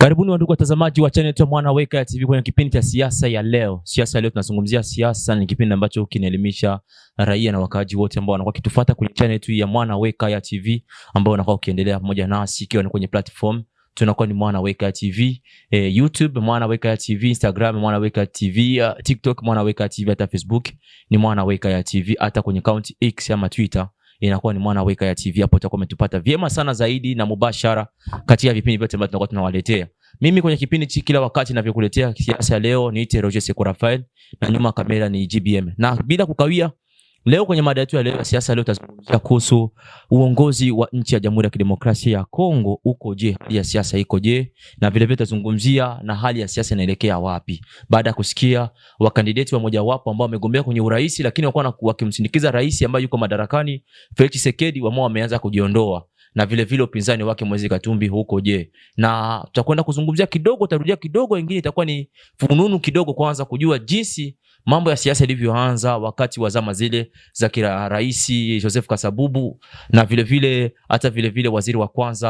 Karibuni wandugu watazamaji wa channel yetu Mwana Weka TV kwenye kipindi cha siasa ya leo. Siasa leo tunazungumzia siasa, ni kipindi ambacho kinaelimisha raia na wakaaji wote ambao wanakuwa kitufuata kwenye channel yetu ya Mwana Weka TV, ambao wanakuwa ukiendelea pamoja nasi ikiwa ni kwenye platform tunakuwa ni Mwana Weka TV, YouTube Mwana Weka TV, Instagram Mwana Weka TV, TikTok Mwana Weka TV, hata Facebook ni Mwana Weka TV, hata kwenye account X ama Twitter inakuwa ni Mwana Weka TV. Hapo utakuwa umetupata vyema sana zaidi na mubashara kati ya vipindi vyote ambavyo tunakuwa tunawaletea. Mimi kwenye kipindi kila wakati ninavyokuletea siasa leo niite Roger Seko Rafael, na nyuma kamera ni GBM. Na bila kukawia, leo kwenye mada yetu ya leo siasa leo tutazungumzia kuhusu uongozi wa nchi ya Jamhuri ya Kidemokrasia ya Kongo uko je, hali ya siasa iko je, na vile vile tutazungumzia na hali ya siasa inaelekea wapi baada ya kusikia wakandidati wa moja wapo ambao wamegombea kwenye urais, lakini wako wakimsindikiza rais ambaye yuko madarakani Felix Tshisekedi, wao wameanza kujiondoa, na vile vile upinzani wake Moise Katumbi huko je. Na tutakwenda kuzungumzia kidogo, tarudia kidogo, wengine itakuwa ni fununu kidogo, kwanza kujua jinsi mambo ya siasa ilivyoanza wakati wa zama zile za kila rais Joseph Kasabubu, na vile vile hata vile vile waziri wa kwanza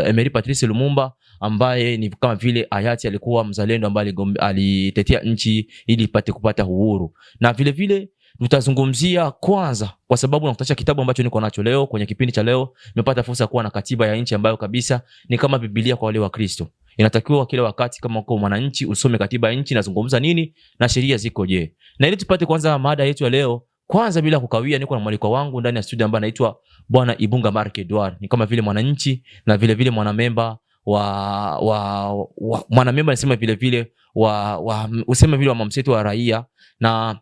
Emery Patrice Lumumba ambaye ni kama vile hayati alikuwa mzalendo ambaye alitetea nchi ili ipate kupata uhuru. Na vile vile tutazungumzia kwanza, kwa sababu nakutacha kitabu ambacho niko nacho leo kwenye kipindi cha leo. Nimepata fursa kuwa na katiba ya nchi ambayo kabisa ni kama Biblia kwa wale wa Kristo. Inatakiwa kila wakati kama uko mwananchi usome katiba ya nchi inazungumza nini na sheria ziko je. Na ili tupate kwanza mada yetu ya leo, kwanza bila kukawia, niko na mwaliko wangu ndani ya studio ambaye anaitwa Bwana Ibunga Mark Edouard. Ni kama vile mwananchi na vile vile mwanamemba mwanamemba nasema vile vile useme vile wa mamseto wa raia. Na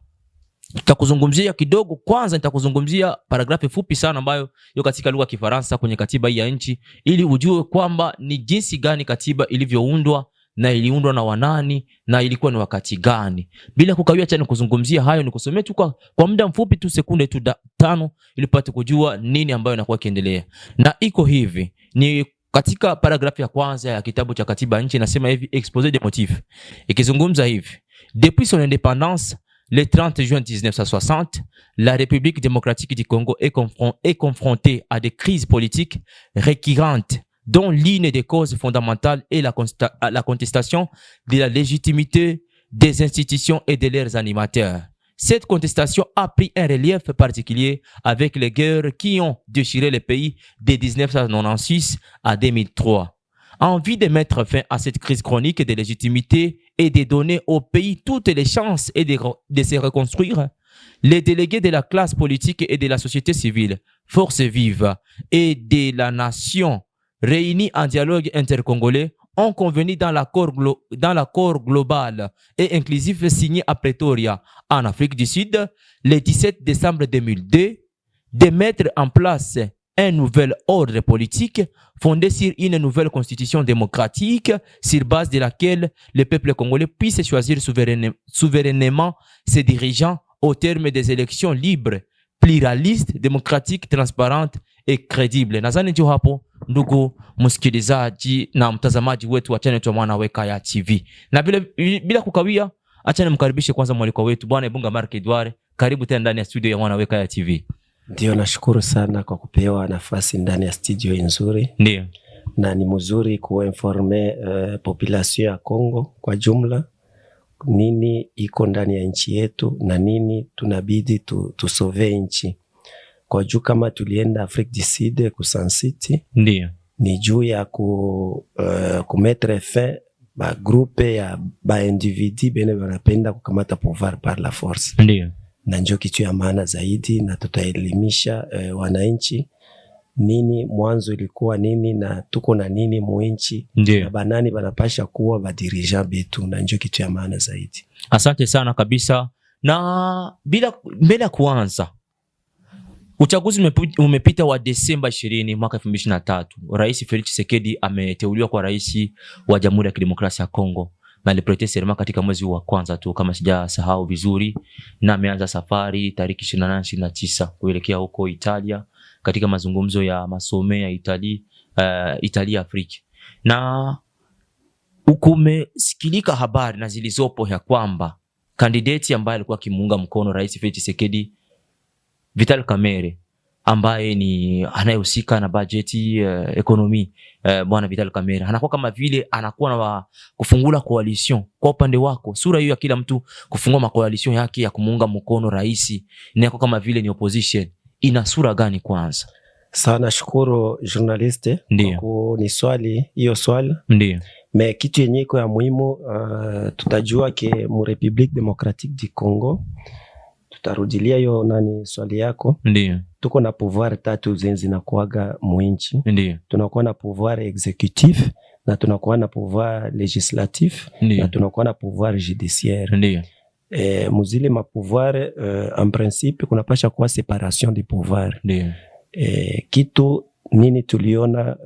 nitakuzungumzia kidogo, kwanza nitakuzungumzia paragrafu fupi sana ambayo iko katika lugha ya Kifaransa kwenye katiba hii ya nchi, ili ujue kwamba ni jinsi gani katiba ilivyoundwa na iliundwa na wanani na ilikuwa ni wakati gani. Bila kukawia cha kuzungumzia hayo, nikusomea tu kwa muda mfupi tu, sekunde tu 5, ili pate kujua nini ambayo inakuwa kiendelea. Na iko hivi, ni katika paragrafu ya kwanza ya kitabu cha katiba nchi, nasema hivi: exposé des motifs, ikizungumza hivi: depuis son indépendance le 30 juin 1960, la République démocratique du Congo est confrontée à des crises politiques récurrentes, dont l'une des causes fondamentales est la contestation de la légitimité des institutions et de leurs animateurs. Cette contestation a pris un relief particulier avec les guerres qui ont déchiré le pays de 1996 à 2003. Envie de mettre fin à cette crise chronique de légitimité et de donner au pays toutes les chances et de se reconstruire, les délégués de la classe politique et de la société civile, forces vives et de la nation réunis en dialogue intercongolais ont convenu dans l'accord global et inclusif signé à Pretoria, en Afrique du Sud, le 17 décembre 2002, de mettre en place un nouvel ordre politique fondé sur une nouvelle constitution démocratique sur base de laquelle le peuple congolais puisse choisir souverainement ses dirigeants au terme des élections libres, pluralistes, démocratiques, transparentes et crédibles. Nadhani ndio hapo ndugu msikilizaji na mtazamaji wetu wa channel ya Mwana Weka TV. Na bila kukawia, acha nimkaribishe kwanza mwaliko wetu Bwana Ibunga Mark Edouard. Karibu tena ndani ya studio ya Mwana Weka TV. Ndio, nashukuru sana kwa kupewa nafasi ndani ya studio nzuri. Ndio. Na ni mzuri kuinforme population ya Kongo kwa jumla nini iko ndani ya nchi yetu na nini tunabidi tusove nchi. Kwa juu kama tulienda Afrique du Sud ku Sun City, ndio ni juu ya kumetre fin ba groupe ya ba individu bene wanapenda kukamata pouvoir par la force. Ndio. Na njoo kitu ya maana zaidi, na tutaelimisha wananchi nini mwanzo ilikuwa nini na tuko na nini muinchi na banani banapasha kuwa badirija betu, na njoo kitu ya maana zaidi. Asante sana kabisa. Na bila kuanza, uchaguzi umepita wa Desemba 20 mwaka 2023. Rais Felix Tshisekedi ameteuliwa kwa rais wa Jamhuri ya Kidemokrasia ya Kongo na aliprete serment katika mwezi wa kwanza tu kama sijasahau vizuri, na ameanza safari tariki 28-29 kuelekea huko Italia katika mazungumzo ya masome ya Italia Afrika. Na ukumesikilika habari na zilizopo ya kwamba kandidati ambaye alikuwa kimuunga mkono rais Felix Tshisekedi, Vital Kamerhe, ambaye ni anayehusika na bajeti economy bwana Vital Kamerhe, anakuwa kama vile anakuwa na kufungula coalition. Kwa upande wako, sura hiyo ya kila mtu kufungua makoalition yake ya kumuunga mkono rais, inakuwa kama vile ni opposition, ina sura gani kwanza? Sana shukuru journaliste kwa ni swali hiyo swali. Ndio. Me kitu yenye iko ya muhimu, tutajua ke mu Republique Democratique du Congo, tutarudilia hiyo nani swali yako. Ndio. Tuko na pouvoir tatu zenzi na kuaga muinchi. Ndio. Tunakuwa na pouvoir exécutif, na tunakuwa na pouvoir législatif, na tunakuwa na pouvoir judiciaire. Ndio. Muzile ma pouvoir en principe kunapasha kuwa séparation des pouvoirs. Ndio. Kitu nini tuliona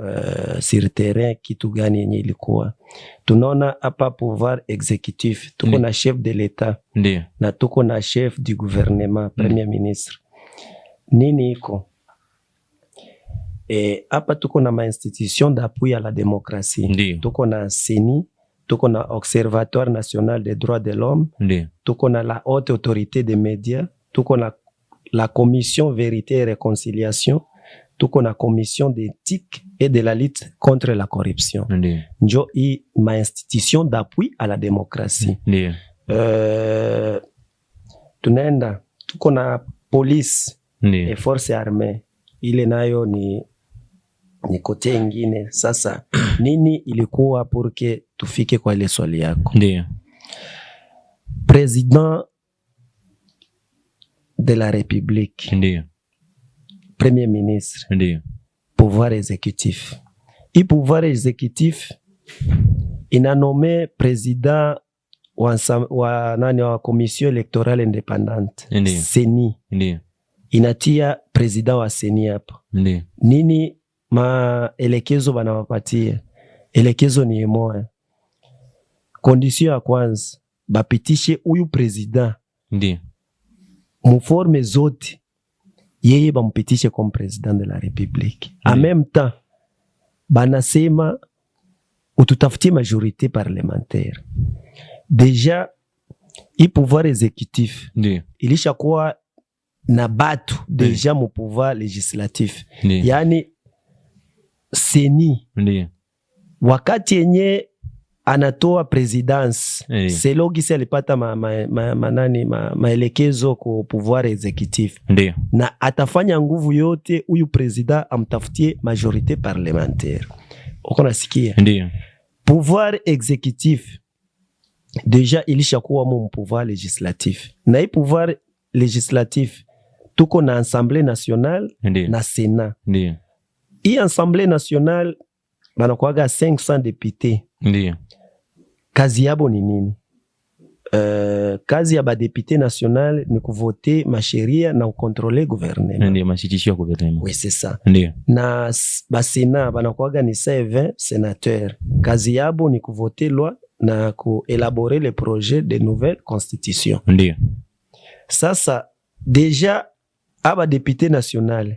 sur terrain, kitu gani yenye ilikuwa tunaona hapa pouvoir exécutif, tuko na chef de l'etat na tuko na chef du gouvernement, premier ministre. Nini iko hapa, tuko na ma institution d'appui à la démocratie. Tuko na CENI, tuko na Observatoire National des Droits de l'Homme, tuko na la Haute Autorité des Médias, tuko na la Commission Vérité et Réconciliation, tuko na Commission d'éthique et de la lutte contre la corruption. Njo hii ma institution d'appui à la démocratie. Tunaenda tuko na police et force armée, ile nayo ni kote ingine. Sasa nini ilikuwa pour que tufike kwa ile swali yako? Président de la République, premier ministre, pouvoir exécutif. Et pouvoir exécutif ina nommé président wa commission électorale indépendante, CENI. Inatia président wa CENI hapa. Nini maelekezo banawapatia? Elekezo ni moja. Condition ya kwanza, bapitishe huyu président muforme zote, yeye bampitishe comme président de la République. En même temps, banasema ututafutie majorité parlementaire. Déjà, i pouvoir exécutif ilishakuwa na batu deja mu pouvoir législatif. Yani CENI wakati yenye anatoa presidence selogisi alipata maelekezo kwa pouvoir exécutif, na atafanya nguvu yote huyu president amtafutie majorité parlementaire. Uko nasikia? Pouvoir exécutif deja ilishakuwa mu pouvoir législatif, na hii pouvoir législatif tuko na Assemblée nationale na Sénat. Hii Assemblée nationale banakuwaga 500 députés. Kazi yabo ni nini? Kazi ya ba député national ni kuvote masheria na kukontrole gouvernement. Ndio, mashitisho ya gouvernement. Oui, c'est ça. Ndio. Na ba Sénat banakuwaga ni 20 sénateurs. Kazi yabo ni kuvote loi na kuelaborer les projets de nouvelles constitutions. Ndio. Sasa deja aba député national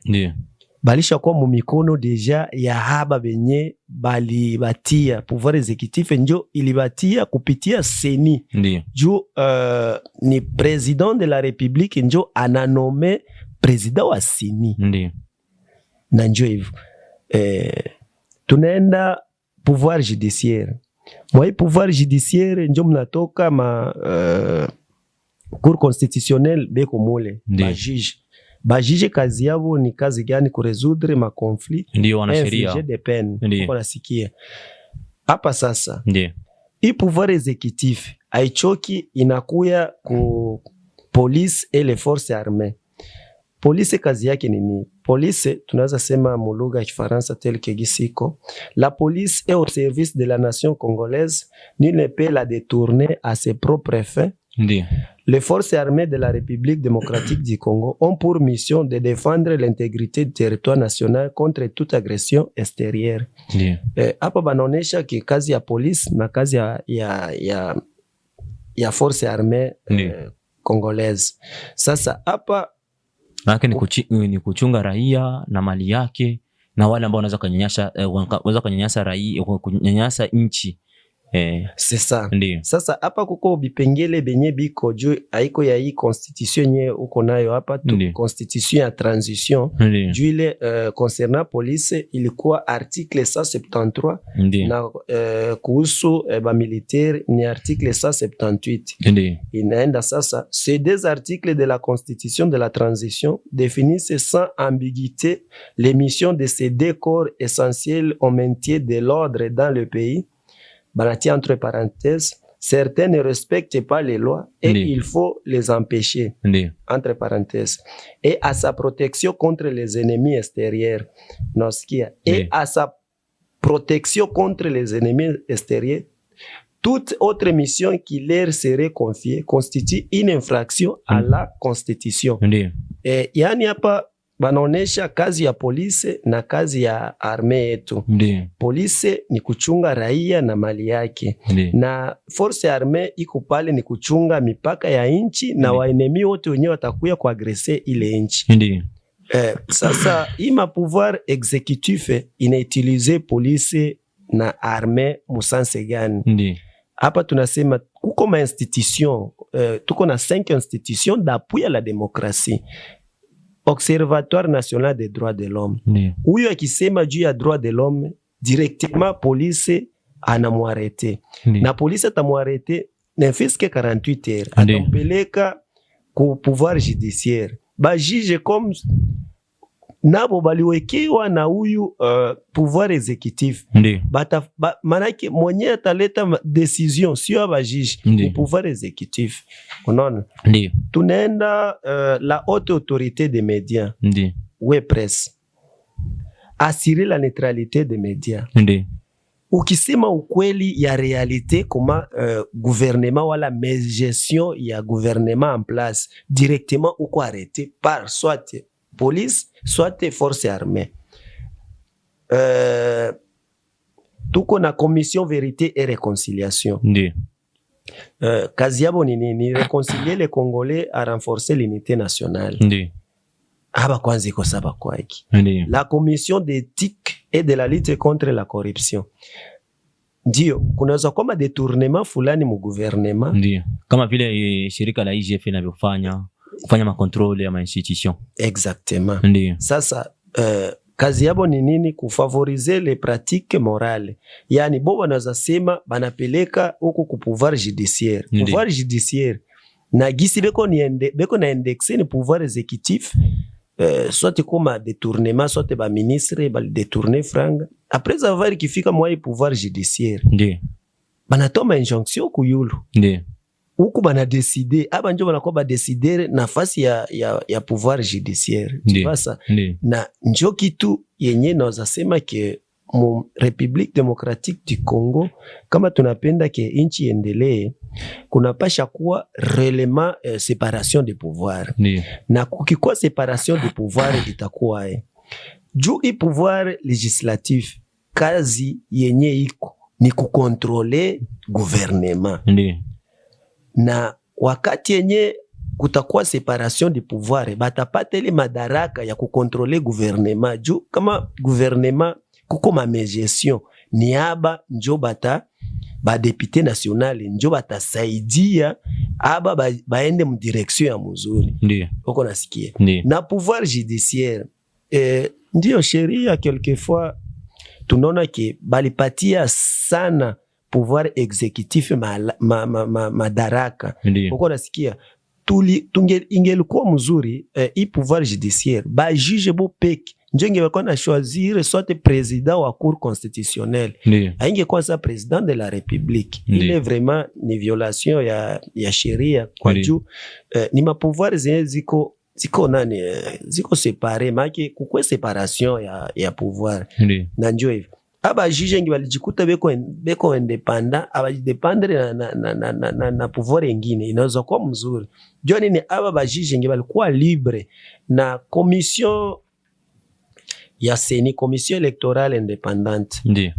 balisha kwa mumikono deja ya haba benye bali batia pouvoir exécutif, njo ilibatia kupitia CENI. Juu ni président de la République njo ananome président wa CENI. Na njo hivyo tunaenda pouvoir judiciaire. Mwa pouvoir judiciaire njo mnatoka ma cour constitutionnelle beko mole bajije kazi yabo ni kazi gani? Kuresoudre ma conflit, ndio wanasheria de peine. Uko nasikia hapa sasa? Ndio hii pouvoir exécutif aichoki, inakuya ku police et les forces armées. Police kazi yake nini? Police tunaweza sema mu lugha ya Kifaransa tel que gisiko, la police est au service de la nation congolaise, nul ne peut la détourner à ses propres fins. Les forces armées de la République démocratique du Congo ont pour mission de défendre l'intégrité du territoire national contre toute agression extérieure. Hapa banaonesha ki kazi ya police na kazi ya force armée congolaise. Sasa hapa ni kuchunga raia na mali yake, na wale ambao wanaweza kunyanyasa raia, kunyanyasa nchi C'est ça. Ndiyo. Sasa hapa kuko bipengele benye biko juu haiko ya hii constitution nye uko nayo hapa tu, constitution ya transition juu ile concernant police ilikuwa article 173. Ndiyo. Na kuhusu militaire ni article 178. Ndiyo. Inaenda sasa, ces deux articles de la constitution de la transition définissent sans ambiguïté les missions de ces deux corps essentiels au maintien de l'ordre dans le pays. Banatia entre parenthèses, certains ne respectent pas les lois et il faut les empêcher, entre parenthèses, et à sa protection contre les ennemis extérieurs, et à sa protection contre les ennemis extérieurs, toute autre mission qui leur serait confiée constitue une infraction à la Constitution. Et yani hapa banaonesha kazi ya polisi na kazi ya arme yetu. Polisi ni kuchunga raia na mali yake. Na force ya arme iko pale ni kuchunga mipaka ya nchi na waenemi wote wenyewe watakuya kuagrese ile nchi. Sasa hii pouvoir exécutif inautilize polisi na arme musanse gani? Hapa tunasema kuko ma institution, tuko na 5 institutions d'appui à la démocratie. Observatoire national des droits de l'homme. Huyo akisema juu ya droit de l'homme directement police anamwarete. Na police atamwarete n'imfiske 48 heures. Atampeleka ku pouvoir judiciaire. Ba juge comme nabo baliwekewa na huyu pouvoir exécutif. Manake mwenye ataleta decision sio ba juge, ni pouvoir exécutif. Unaona? Tunaenda la haute autorité des médias. Ouais, presse. Assurer la neutralité des médias. Ukisema ukweli ya réalité kama gouvernement wala gestion ya gouvernement en place directement uko arrêté par soit police soit force armée. Tuko na commission vérité et réconciliation. Kazi yabo ni nini? Réconcilier les Congolais à renforcer l'unité nationale. Aba kwanza iko saba kwa hiki. La commission d'éthique et de la lutte contre la corruption. Ndio, kunaweza kama détournement fulani mu gouvernement. Ndio. Kama vile shirika la IGF linavyofanya kufanya makontrole ya ma-institution. Exactement. Ndiyo. Sasa kazi yabo ni nini? Kufavoriser les pratiques morales. Yani bo wanaweza sema banapeleka huko ku pouvoir judiciaire. Pouvoir judiciaire na gisi beko na indexer ni pouvoir exécutif, soit comme détournement, soit ba ministre ba détourner franga. Après avoir kifika mwa pouvoir judiciaire. Ndiyo. Banatoma injonction kuyulu. Ndiyo. Huku bana décider, aba njo banakuwa ba décider nafasi ya pouvoir judiciaire. Tibasa. Na njo kitu yenye naweza sema ke mu République démocratique du Congo, kama tunapenda ke inchi endelee, kunapasha kuwa réellement séparation de pouvoir. Na kukikuwa séparation de pouvoir itakuwa juu i pouvoir législatif kazi yenye iko ni kukontrole gouvernement. Na wakati yenye kutakuwa separation de pouvoir batapata ile madaraka ya kukontrole gouvernement juu kama gouvernement kuko magestion ni aba njo bata ba député national njo batasaidia aba baende mu direction ya mzuri. Ndio uko nasikia. Na pouvoir judiciaire ndio sheria quelquefois tunaona ke balipatia sana pouvoir exécutif madaraka. Uko nasikia ingelikuwa mzuri i pouvoir judiciaire ba juge bo peki njenge bakona na choisir soit président wa cour constitutionnelle, ingekuwa sa président de la république. Ile vraiment ni violation ya sheria kwa juu ni ma pouvoir ziko nani ziko séparé maki kukwe séparation ya pouvoir. Na njoo hivi aba juge ngi balijikuta beko independant abajidependre na pouvoir ingine inaweza kuwa mzuri. Jua nini aba ba juge ngi balikuwa libre na commission ya seni, commission électorale indépendante. Ndiyo.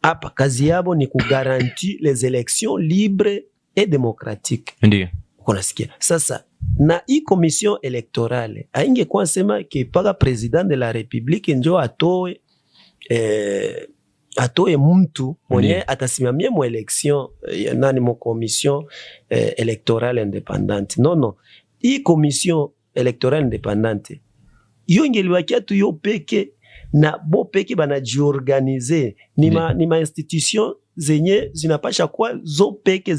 Hapa kazi yabo ni kugaranti les élections libres et démocratiques. Ndiyo. Unasikia? Sasa na hii commission électorale haingekuwa sema ke paka président de la république njo atoe atoe mtu mwenye atasimamia mu election nani mu commission electorale independante. Non, hii commission electorale independante yo ingeliwakia tu yo peke na bo peke banajiorganize. Ni ma institution zenye zinapasha kuwa zo peke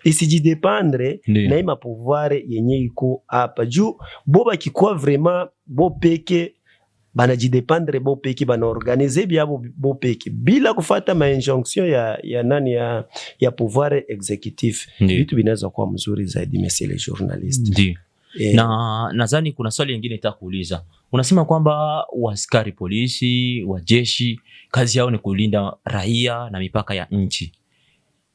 isijidependre na ima pouvoir yenye iko hapa juu. Bo bakikuwa vraiment bo peke banajidependre bo peke, banaorganize byabo bo peke bila kufata ma injonction ya nani ya pouvoir executif, vitu vinaweza kuwa mzuri zaidi, monsieur le journaliste. Na nadhani kuna swali lingine nataka kuuliza. Unasema kwamba askari polisi, wajeshi kazi yao ni kulinda raia na mipaka ya nchi.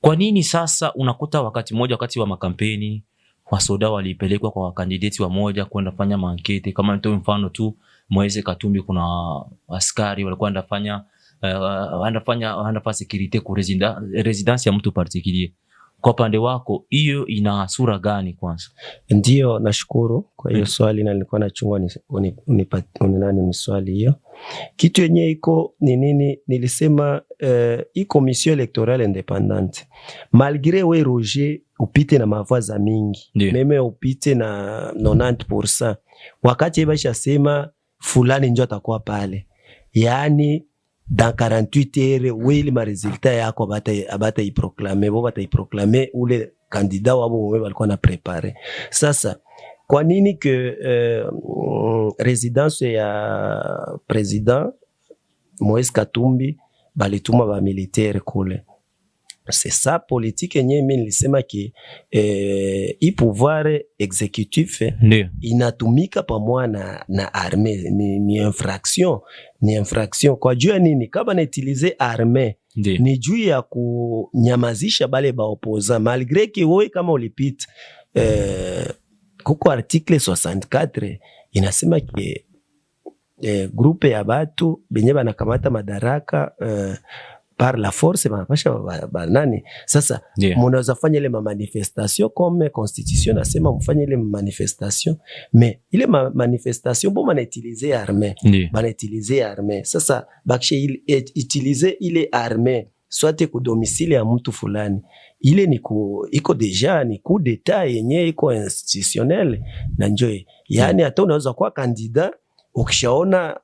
Kwa nini sasa unakuta wakati mmoja, wakati wa makampeni, wasoda walipelekwa kwa kandidati wa moja kwenda fanya maankete? Kama nitoe mfano tu, Moise Katumbi, kuna askari walikuwa wanafanya security kwa residence ya mtu particulier. Kwa pande wako hiyo ina sura gani kwanza? Ndio, nashukuru kwa hiyo swali, na nilikuwa nachungwa ni swali hiyo. Kitu yenye iko ni nini? Nilisema hii commission electorale independante, malgré we Roger upite na mavaza mingi, meme upite na 90%, wakati ibasha sema fulani ndio atakuwa pale, yani dans 48 heures wili ma resultat yako abata iproklame, bo bata iproklame ule kandida wabo wewe walikuwa na prepare. Sasa kwa nini que residence ya president Moise Katumbi balituma ba militaire kule? C'est ça politique yenye mimi nilisema ki i pouvoir exécutif inatumika pamoja na armée, ni infraction kwa juu ya nini? Kama na utiliser armée ni juu ya kunyamazisha bale ba opposant, malgré que wewe kama ulipita kuko article 64 inasema ki groupe ya batu benye banakamata madaraka par la force banapasha banani. Sasa munaweza fanya ile manifestation comme constitution nasema mfanye ile manifestation, mais ile manifestation bo banautiliser armée, sasa bakishe utiliser ile armée soit ku domicile ya mtu fulani, ile iko deja ni coup d'état yenye iko institutionnel na njoo. Yani hata unaweza kuwa kandida ukishaona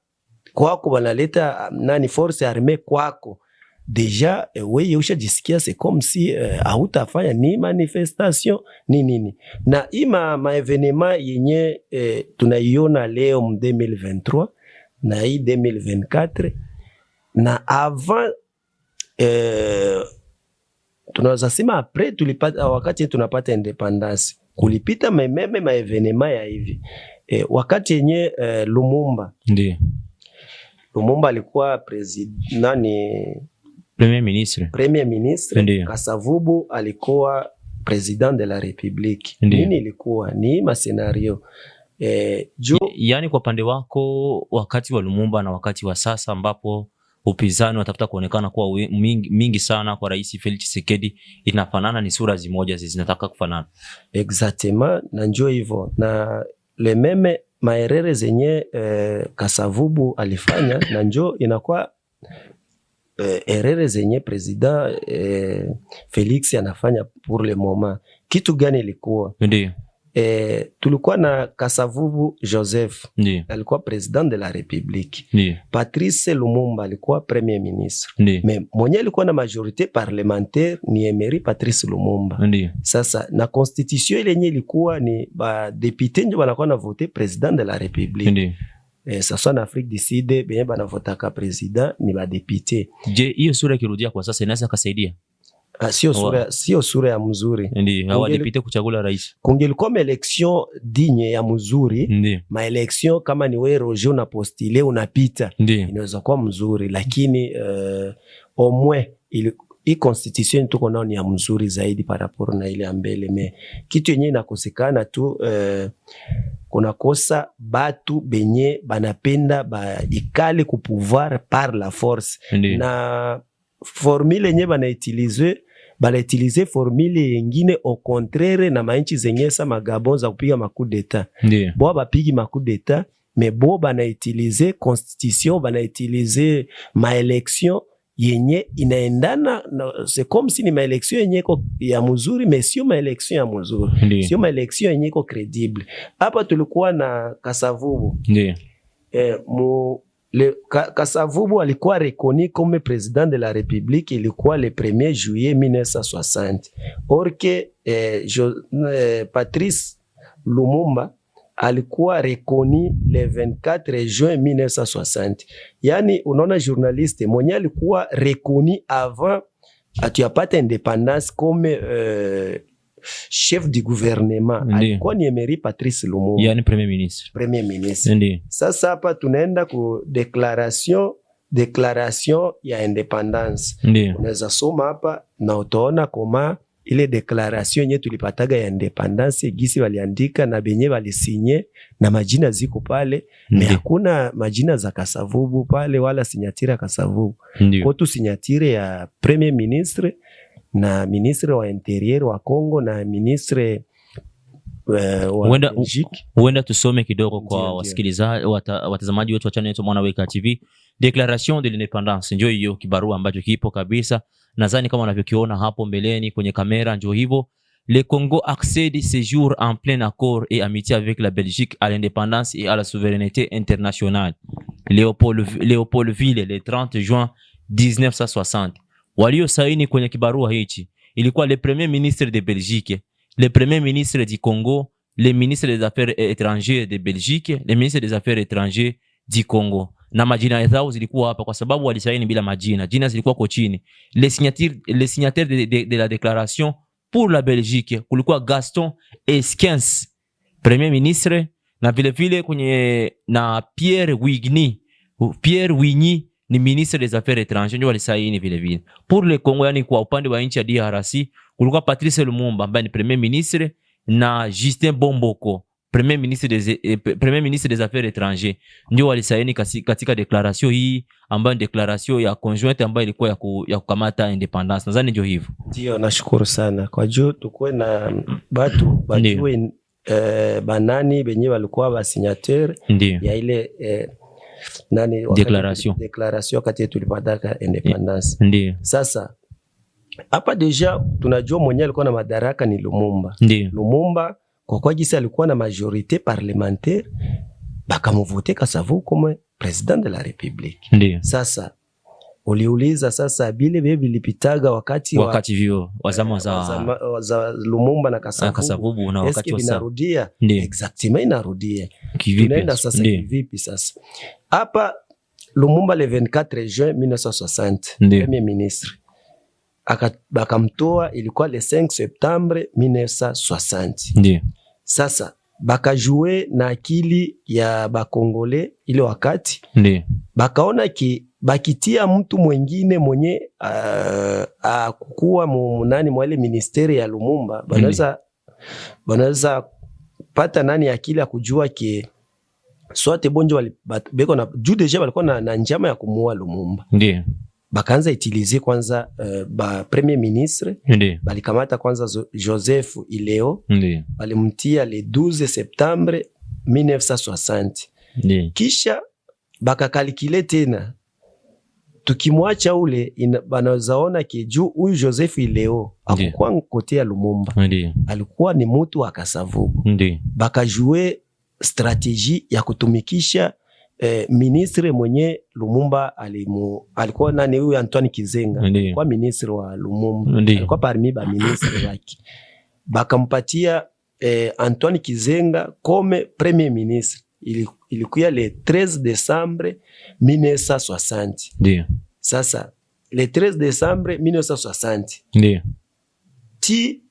kwako banaleta nani force armée kwako, deja wewe ushajisikia c'est comme si hautafanya ni manifestation ni nini. Na ma evenement yenye tunaiona leo mu 2023 na hii 2024 na avant tunaweza sema après tulipata, wakati tunapata independence kulipita meme ma evenement ya hivi wakati yenye Lumumba alikuwa Premier ministre, Kasavubu alikuwa president de la Republique. Nini ilikuwa ni ma scenario yani kwa pande wako wakati wa Lumumba na wakati wa sasa ambapo upinzani watafuta kuonekana kuwa mingi sana kwa Rais Felix Tshisekedi, inafanana, ni sura zimoja zinataka kufanana exactement, na njoo hivyo na le meme maerere zenye Kasavubu alifanya na njoo inakuwa erere zenye president Felix anafanya pour le moment. Kitu gani ilikuwa? Ndio tulikuwa na Kasavubu Joseph, alikuwa president de la Republique. Patrice Lumumba alikuwa premier ministre. Mais mwenye alikuwa na majorité parlementaire ni Emery Patrice Lumumba. Sasa na constitution ile yenye ilikuwa ni ba député ndio wanakuwa na voter president de la République. Sasa na Afrique du Sud benye bana votaka president ni ba député. Je, hiyo sura kirudia kwa sasa inaweza kusaidia? Sio sura ya mzuri. Ndio, hawa député kuchagula rais. Kungelikuwa election digne ya mzuri, ma election kama ni wewe Roger na postile unapita, inaweza kuwa mzuri, lakini au moins hii constitution tuko nao ni ya mzuri zaidi par rapport na ile ambele. Me kitu yenyewe inakosekana tu kuna kosa batu benye banapenda ba ikale ku pouvoir par la force. Na formule yenyewe banaitilize formule yengine au contraire na mainchi zenye sa magabon za kupiga macoup d'etat. Bo bapigi macoup d'etat mais bo banautilize constitution, banautilize maelection yenye inaendana, c'est comme si ni maelection yenye ko ya mzuri, mais sio maelection ya mzuri, sio maelection yenye ko credible. Hapa tulikuwa na Kasavubu, Kasavubu alikuwa reconnu comme président de la République, ilikuwa le 1er juillet 1960, or que Patrice Lumumba alikuwa reconnu le 24 juin 1960. Yani unaona journaliste mwenye alikuwa reconnu avant atuyapata indépendance comme chef du gouvernement, alikuwa ni Emery Patrice Lumumba, yani premier ministre. Ndi. Sasa hapa tunaenda ku declaration ya independance. Unaweza soma hapa na utaona koma ile declaration yenye tulipataga ya independance gisi waliandika na benye walisinye na majina ziko pale, me hakuna majina za Kasavubu pale wala sinyatire ya Kasavubu. Kwa tu sinyatire ya premier ministre na ministre wa interieur wa Congo na ministre wa Belgique. Huenda tusome kidogo kwa wasikilizaji watazamaji wetu wa channel yetu Mwanaweka TV. Declaration de l'indépendance ndio hiyo kibarua ambacho kipo kabisa. Nadhani kama unavyokiona hapo mbeleni kwenye kamera ndio hivyo. Le Congo accède ce jour en plein accord et amitié avec la Belgique à l'indépendance et à la souveraineté internationale. Léopoldville le 30 juin 1960. Walio saini kwenye kibarua hichi ilikuwa le premier ministre de Belgique, le premier ministre du Congo, le ministre des affaires étrangères de Belgique, le ministre des affaires étrangères du Congo. Na majina zao zilikuwa hapa kwa sababu walisaini bila majina. Jina zilikuwa kwa chini. Les signataires de la déclaration pour la Belgique kulikuwa Gaston Eskens, premier ministre, na vile vile kwenye na Pierre Wigny ni ministre des affaires étrangères ndio walisaini vile vile. Pour le Congo, yani kwa upande wa nchi ya DRC kulikuwa Patrice Lumumba ambaye ni premier ministre na Justin Bomboko premier ministre des affaires étrangères ndio walisaini katika declaration hii ambayo ni declaration ya conjointe ambayo ilikuwa ya kukamata independence. Nadhani ndio hivyo. Ndio, nashukuru sana kwa juu tukue na batu bajue banani benye walikuwa ba signateur ya ile nani declaration kati tulipata independence. Ndio. Sasa hapa deja tunajua mwenye alikuwa na madaraka ni Lumumba. Lumumba kwa jinsi alikuwa na majorité parlementaire bakamuvote Kasavubu comme président de la République. Sasa uliuliza sasa bile bebi lipitaga wakati vio wazama za Lumumba na Kasavubu na wakati wa inarudia exactement inarudia. Tunaenda sasa vipi sasa? Hapa Lumumba le 24 juin 1960 premier ministre bakamtoa ilikuwa le 5 septembre 1960. Sasa bakajue na akili ya bakongole ile wakati bakaona ki bakitia mtu mwingine mwenye kukuwa munani mwale ministeri ya Lumumba banaweza pata nani akili ya kujua ki sote bonjo beko na juu deja walikuwa na njama ya kumuua Lumumba. Bakaanza utiliser kwanza ba premier ministre balikamata kwanza Joseph Ileo balimtia le 12 septembre 1960. Kisha bakakalkile tena tukimwacha ule banazaona ke juu huyu Joseph Ileo hakuwa kote ya Lumumba, alikuwa ni mtu wa Kasavubu. Bakajue strategie ya kutumikisha ministre mwenye Lumumba alikuwa nani huyu Antoine Kizenga, kwa ministre wa Lumumba, alikuwa parmi ba ministre wake. Bakampatia Antoine Kizenga comme premier ministre. Ilikuwa le 13 décembre 1960. Sasa le 13 décembre 1960 ti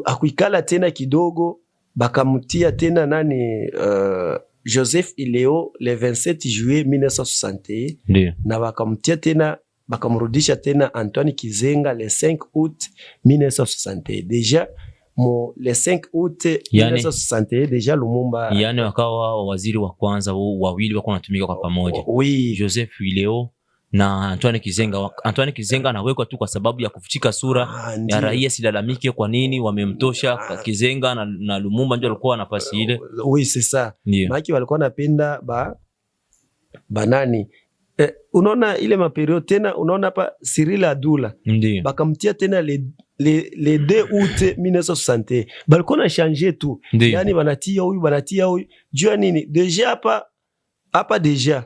akuikala tena kidogo, bakamtia tena nani Joseph Ileo le 27 juillet 1961 na bakamtia tena bakamrudisha tena Antoine Kizenga le 5 août 1961. Deja le 5 août 1961 deja Lumumba wakawa waziri wa kwanza wawili wako wanatumika kwa pamoja. Oui. Joseph Ileo na Antoine Kizenga anawekwa tu kwa sababu ya kufichika sura ya raia, silalamike kwa nini wamemtosha Kizenga na Lumumba ndio alikuwa nafasi ile. Oui, c'est ça. Maki walikuwa napenda banani unaona ile maperiode tena, unaona hapa Cyril Adula bakamtia tena le 2 août 1960 balikuwa na changer tu. Yani banatia huyu jua nini deja hapa deja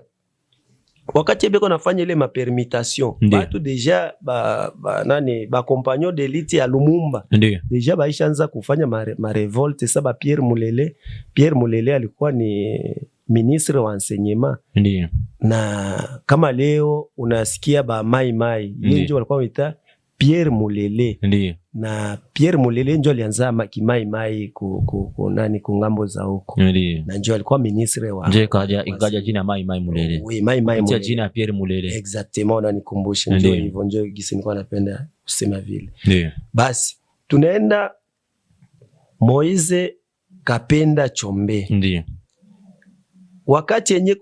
wakati beko nafanya ile mapermutation batu deja ba compagnon d'élite ya Lumumba deja baishaanza kufanya ma revolte. Saba Pierre Mulele alikuwa ni ministre wa enseignement. Na kama leo unasikia ba mai yeye ndio walikuwa wita Pierre Mulele. Na Pierre Mulele ndio alianza mai ku ngambo za huko. Na ndio alikuwa ministre wa ndio ikaja jina mai Mulele. Oui, mai Mulele. Jina Pierre Mulele. Exactement, na nikumbushe ndio hivyo, ndio gisi nilikuwa napenda kusema vile. Basi tunaenda Moise Kapenda Chombe. Ndio. Wakati yenye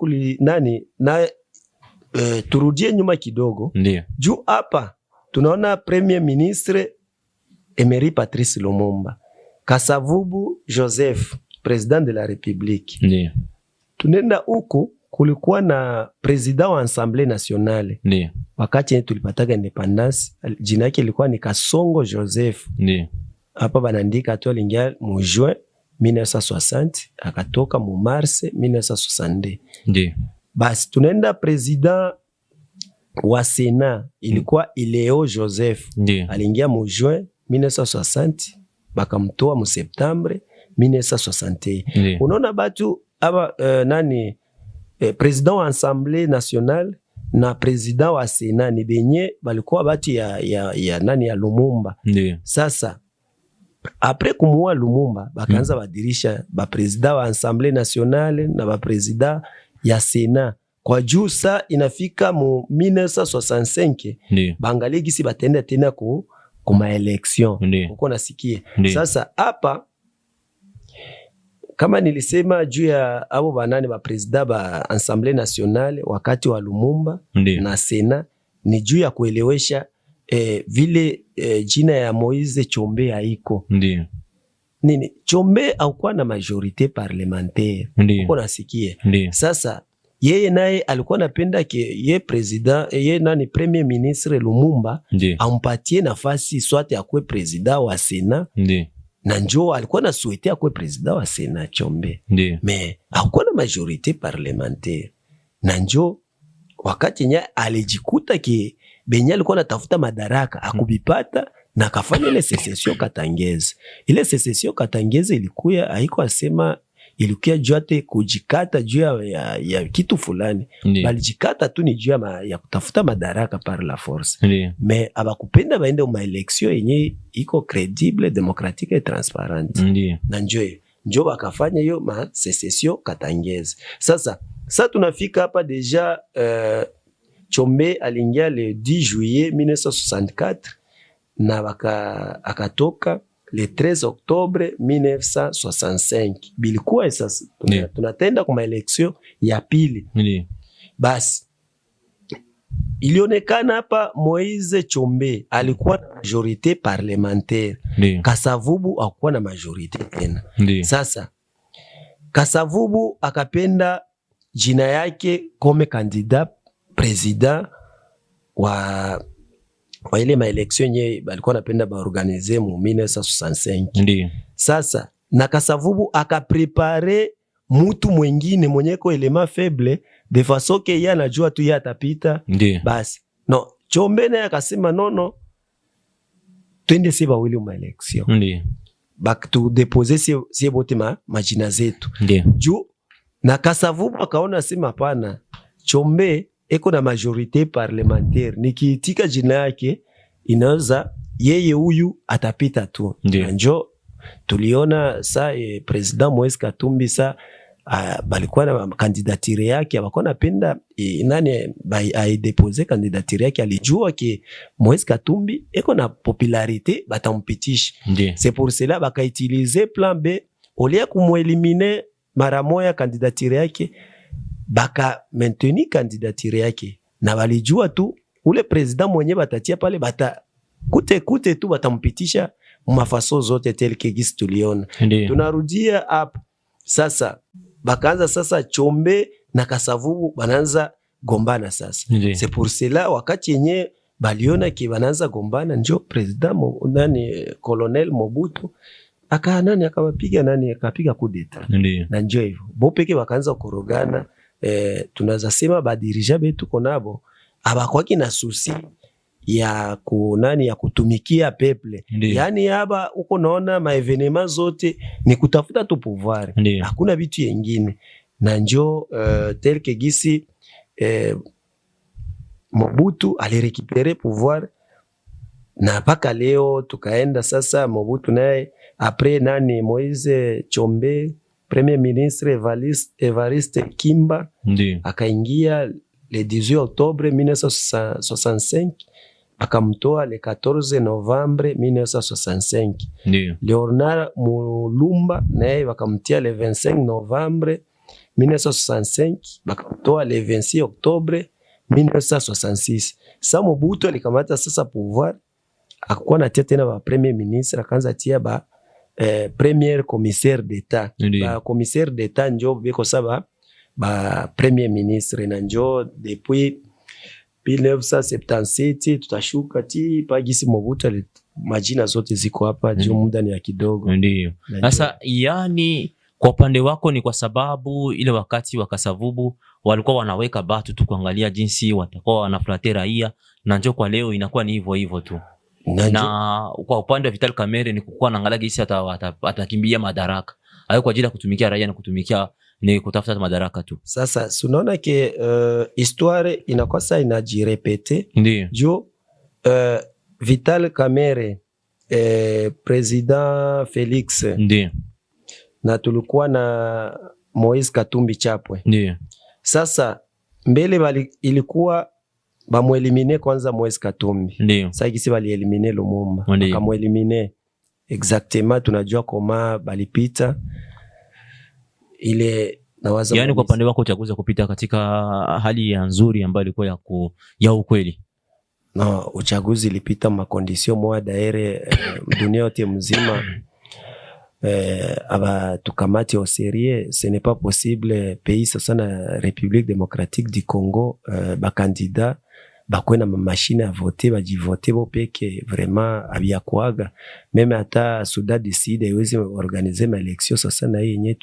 turudie nyuma kidogo. Ndio. Juu hapa tunaona premier ministre Emery Patrice Lumumba, Kasavubu Joseph president de la République. Ndio. Tunaenda huko kulikuwa na president wa Assemblée Nationale. Ndio. Wakati yenye tulipataga independence jina yake ilikuwa ni Kasongo Joseph. Ndio. Hapa banaandika tu alingia mu juin 1960 akatoka mu mars 1962. Ndio. Basi tunaenda president wa Sena ilikuwa Ileo Joseph. Aliingia mu juin 1960 bakamtoa mu septembre 1961. Unaona batu aba president wa Assemblée Nationale na president wa Sena ni benye balikuwa batu ya Lumumba. Sasa après kumuua Lumumba bakaanza badirisha ba president wa Assemblée Nationale na ba president ya Sena. Kwa juu sa inafika mu 1965 bangalie gisi batenda tena ku maelection uko nasikia. Sasa hapa kama nilisema juu ya abo banane ba president ba Assemblée Nationale wakati wa Lumumba na Sena ni juu ya kuelewesha vile jina ya Moise Chombe haiko. Nini Chombe haukuwa na majorite parlementaire uko nasikia. Sasa yeye naye alikuwa napenda ye president premier ministre Lumumba ampatie nafasi swate akwe president wa Sena. Na njoo alikuwa na souhaité akwe president wa Sena Chombe. Mais hakuwa na majorite parlementaire. Na njoo wakati nya alijikuta benye alikuwa natafuta madaraka akubipata na kafanya ile secession katangeze. Ile secession katangeze ilikuya haiko asema ilikuya juu ate kujikata juu ya kitu fulani. Balijikata tu ni juu ya kutafuta madaraka par la force. Mais abakupenda baende uma election yenye iko credible, démocratique et transparente. Na njoo bakafanya hiyo ma secession katangeze. Sasa tunafika hapa deja Chombe aliingia le 10 juillet 1964 na akatoka le 13 octobre 1965. Bilikuwa sasa tunatenda kwa election ya pili. Basi ilionekana hapa Moise Chombe alikuwa na majorite parlementaire. Kasavubu hakuwa na majorite tena. Sasa Kasavubu akapenda jina yake kome candidat president wa ile maelection yenye balikuwa napenda baorganize mu 1965. Sasa na Kasavubu akaprepare mutu mwengine mwenyeko elema faible de façon que yeye anajua tu yeye atapita. Basi no Chombe naye akasema no twende seba wili mu election. Bak tu deposer si bote majina zetu. Juu na Kasavubu akaona sema hapana, Chombe eko na majorite parlementaire, nikiitika jina yake inaweza yeye huyu atapita tu. Njo tuliona sa president Moise Katumbi sa balikuwa na kandidatire yake, abakona napenda nani aidepose kandidatire yake, alijua ke Moise Katumbi eko na popularite batampitisha. C'est pour cela baka utiliser plan B olia kumuelimine mara moya kandidatire yake, baka maintenir kandidatire yake na walijua tu ule president mwenye batatia pale bata kute tu batampitisha mafaso zote telke gisi tuliona. Tunarudia hapa sasa, bakaanza sasa Chombe na Kasavubu bananza gombana sasa. C'est pour cela wakati yenye baliona ki bananza gombana, njo president Colonel Mobutu akapiga kudeta, na njo hivyo bo peke bakaanza korogana. Tunaza sema badirija betu konabo abakwaki na susi ya ya kutumikia peple. Yani haba uko naona maevenema zote ni kutafuta tu pouvoir, hakuna vitu yengine. Na njo telke gisi Mobutu alirekipere pouvoir, na paka leo tukaenda sasa Mobutu naye apres Moise Chombe, premier ministre Evariste Kimba akaingia le 18 Octobre 1965, akamtoa le 14 Novembre 1965. Leonard Mulumba naye wakamtia le 25 Novembre 1965, bakamtoa le 26 Octobre 1966. Sa Mobutu alikamata sasa pouvoir, akakuwa natia tena ba premier ministre, akaanza tia ba premier commissaire d'etat. Ba commissaire d'etat njo beko saba ba premier ministre, na njo depuis 1977 tutashuka ti pagisi Mobutu majina zote ziko hapa juu muda ni ya kidogo. Ndio. Sasa yani kwa upande wako ni kwa sababu ile wakati wa Kasavubu walikuwa wanaweka batu tu kuangalia jinsi watakuwa wanaflate raia, na njo kwa leo inakuwa ni hivyo hivyo tu. Na kwa upande wa Vital Kamerhe ni kukuwa naangalia jinsi atakimbia madaraka. Hayo kwa ajili ya kutumikia raia na kutumikia ni kutafuta madaraka tu. Sasa sunaona ke histoire inakuwa sasa inajirepete. Jo Vital Kamerhe president Felix. Ndio. Na tulikuwa na Moise Katumbi Chapwe. Ndio. Sasa mbele ilikuwa bamuelimine kwanza Moise Katumbi. Ndio. Sasa kisi balielimine Lumumba. Bakamuelimine exactement, tunajua koma balipita ile nawaza. Yani kwa pande wako uchaguzi kupita katika hali ya nzuri ambayo ilikuwa ya ukweli. No, uchaguzi ilipita makondisio moja daire dunia yote mzima. Aba tukamati au serie, ce n'est pas possible pays sasa na République démocratique du Congo ba candidat bakwe na machine à voter bajivote bo peke vraiment abia kuaga meme hata Soudan du Sud iwezi organiser ma election sasa na yenye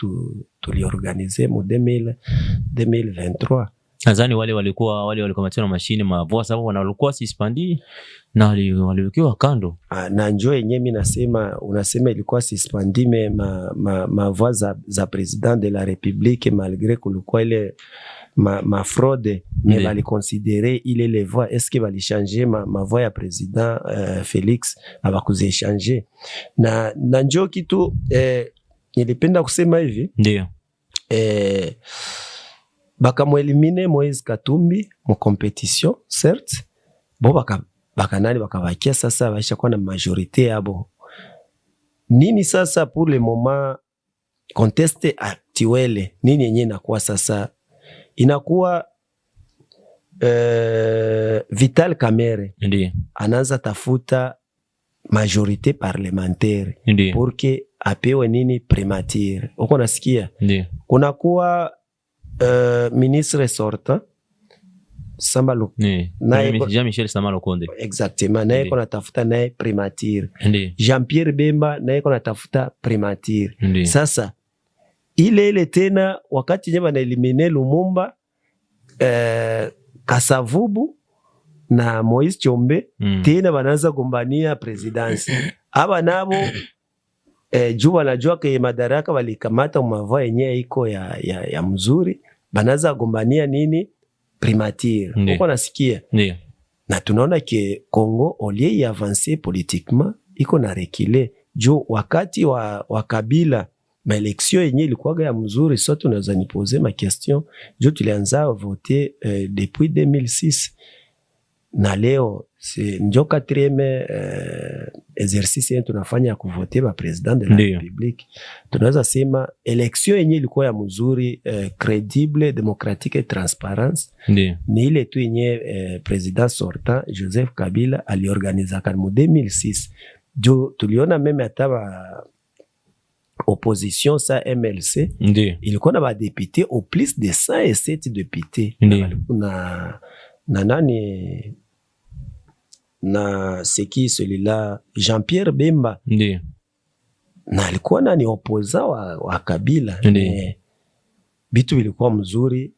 tuliorganiser mu 2023. Nadhani wale walikuwa na mashine mavua sababu walikuwa suspended na waliwekewa kando. Na njoo yenyewe mimi nasema unasema ilikuwa suspended mavua za president de la République malgré kulikuwa ile ma fraude mais bali considérer il est les voix, est-ce que bali changer ma voix ya president Félix abakuze changer na njoo kitu nilipenda kusema hivi. Ndio. Bakamuelimine Moise Katumbi mu competition certes, bo bakabakia sasa baisha kwa na majorité yabo. Nini sasa pour le moment conteste actuelle nini yenye inakuwa sasa inakuwa Vital Kamerhe ndiye anaanza tafuta majorité parlementaire pour que apewe nini primature. Uko nasikia? Ndiye kunakuwa ministre sortant Samba Lukonde. Jean-Michel Samba Lukonde. Exactement. Naye kona tafuta naye primature. Jean-Pierre Bemba naye kona tafuta primature. Sasa ile tena wakati nyema na elimine Lumumba, Kasavubu na Moise Chombe tena wanaanza gombania presidency. Aba nabo juu wanajua ke madaraka walikamata umavua yenye iko ya mzuri, banaza gombania nini primature. Uko nasikia? Ndio. Na tunaona ke Congo olie y avancer politiquement iko na reculer juu wakati wa Kabila maeleksio yenye ilikuwa ya mzuri. So tunaweza nipoze ma question juu tulianza voter depuis 2006 na leo njo 4e exercice yetu tunafanya ya kuvote ba president de la Republique. Tunaweza sema election yenye ilikuwa ya mzuri, credible, démocratique et transparence. Ni ile tu yenye president sortant Joseph Kabila aliorganiza kan mu 2006. Jo tuliona meme hata ba opposition sa MLC ilikuwa na ba députés au plus de 107 députés na nani na seki celui-là Jean-Pierre Bemba na alikuwa nani opposa wa Kabila. Bitu vilikuwa mzuri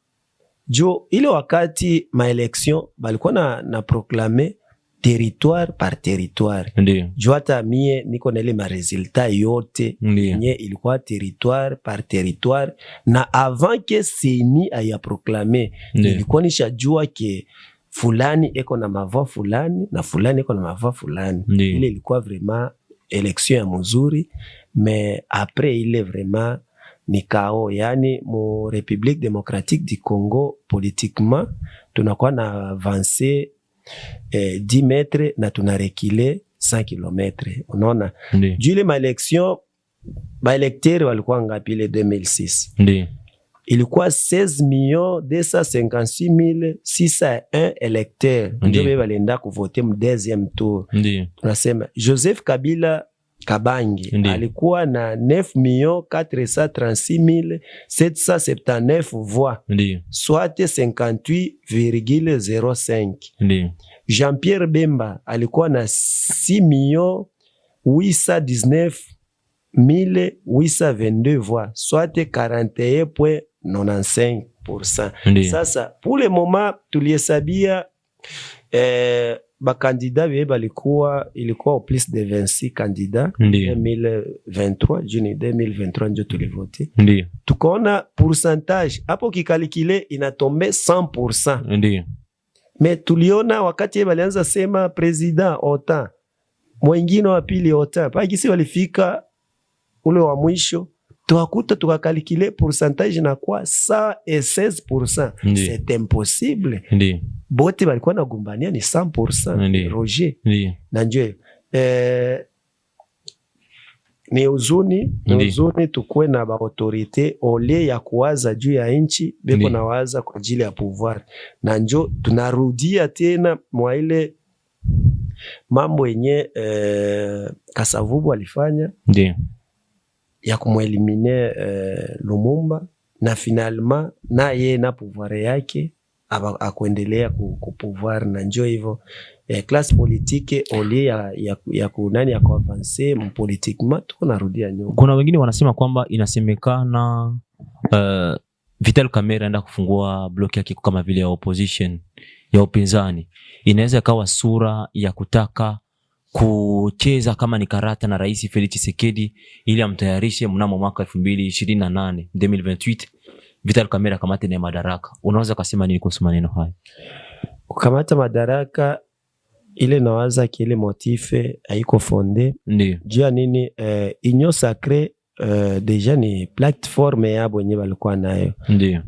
jo ile wakati ma election balikuwa na proclamer territoire par territoire. Jo hata mie niko na ile ma resultat yote nye ilikuwa territoire par territoire, na avant que seni aya proclamer ilikuwa nishajua ke fulani eko na mava fulani na fulani eko na mava fulani. Ile ilikuwa vraiment election ya mzuri, mais après ile vraiment ni kao, yani mu République démocratique du Congo politiquement tunakuwa na avancer 10 metres na tunarekile 100 kilometres. Unaona jule ma election ba electeurs walikuwa ngapi ile 2006? Ilikuwa 16,256,601 electeurs ndio beba lenda kuvote mu deuxième tour. Tunasema Joseph Kabila Kabange alikuwa na 9,436,779 voix, soit 58,05. Jean-Pierre Bemba alikuwa na 6,819,822 voix, soit 41,95%. Sasa pour le moment tulihesabia bakandida beba ilikuwa au plus de 26 candidats 2023, Juni 2023 ndio tulivote. Tukaona pourcentage hapo kikalikile inatombe 100%. Mais tuliona wakati yeba alianza sema president Ota, mwingine wa pili Ota, pakisi walifika ule wa mwisho tukakuta tukakalikile pourcentage na kwa 116%. C'est impossible. Bote balikuwa nagumbania ni 100%. Roger na nje ni uzuni tukue na ba autorite ole ya kuwaza juu ya nchi beko na waza kwa ajili ya pouvoir, na njo tunarudia tena mwa ile mambo yenye Kasavubu alifanya ya kumwelimine Lumumba, na finalement na ye na pouvoir yake akuendelea kupouvoir. Na njo hivyo classe politique olie ya kunani ya kuavanse mpolitiquement tuko narudia nyuma. Kuna wengine wanasema kwamba inasemekana Vital Kamerhe enda kufungua block yake kama vile ya opposition ya upinzani, inaweza kawa sura ya kutaka kucheza kama ni karata na Rais Felix Tshisekedi ili amtayarishe mnamo mwaka 2028 2028 Vital Kamerhe kamate na madaraka. Unaweza kusema nini kuhusu maneno haya? Kukamata madaraka ile nawaza kile motife haiko fondé. Jua nini Union Sacrée deja ni platform yabo yenye balikuwa nayo.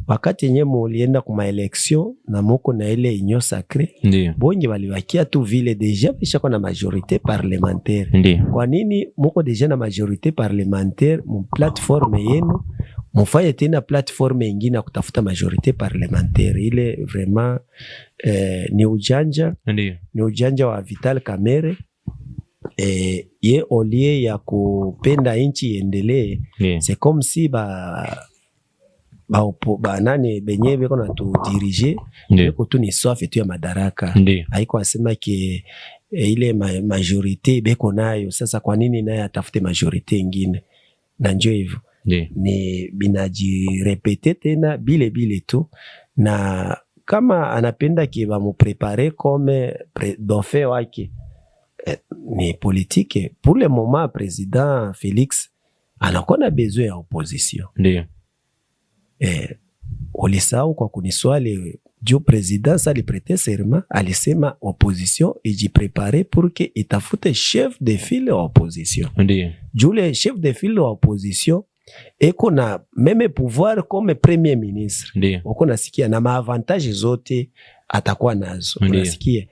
Wakati yenye mulienda kuma election na moko na ile Union Sacrée, bonge baliwakia tu vile deja bisha kwa na majorité parlementaire. Kwa nini moko deja na majorité parlementaire mu platform yenu mufanye tena platform ingine kutafuta majorité parlementaire? Ile vraiment ni ujanja. Ni ujanja wa Vital Kamerhe. Ye olie ya kupenda inchi endelee, c'est comme si ba nani benye beko na tu dirige beko tu ni soif tu ya madaraka. Haiko asema ke ile majorité beko nayo, sasa kwa nini naye atafute majorité ingine? Na njo hivyo ni binajirepete tena bile tu, na kama anapenda ki ba muprepare comme dauphin wake ni politique. Pour le moment président Félix anakuwa na besoin ya opposition. Ulisahau kwa kuniswali juu president sali prete serment alisema opposition ijiprepare pour que itafute chef de file wa opposition. Juu le chef de file wa opposition eko na meme pouvoir comme premier ministre. Uko nasikia na maavantage zote atakuwa nazo. Unasikia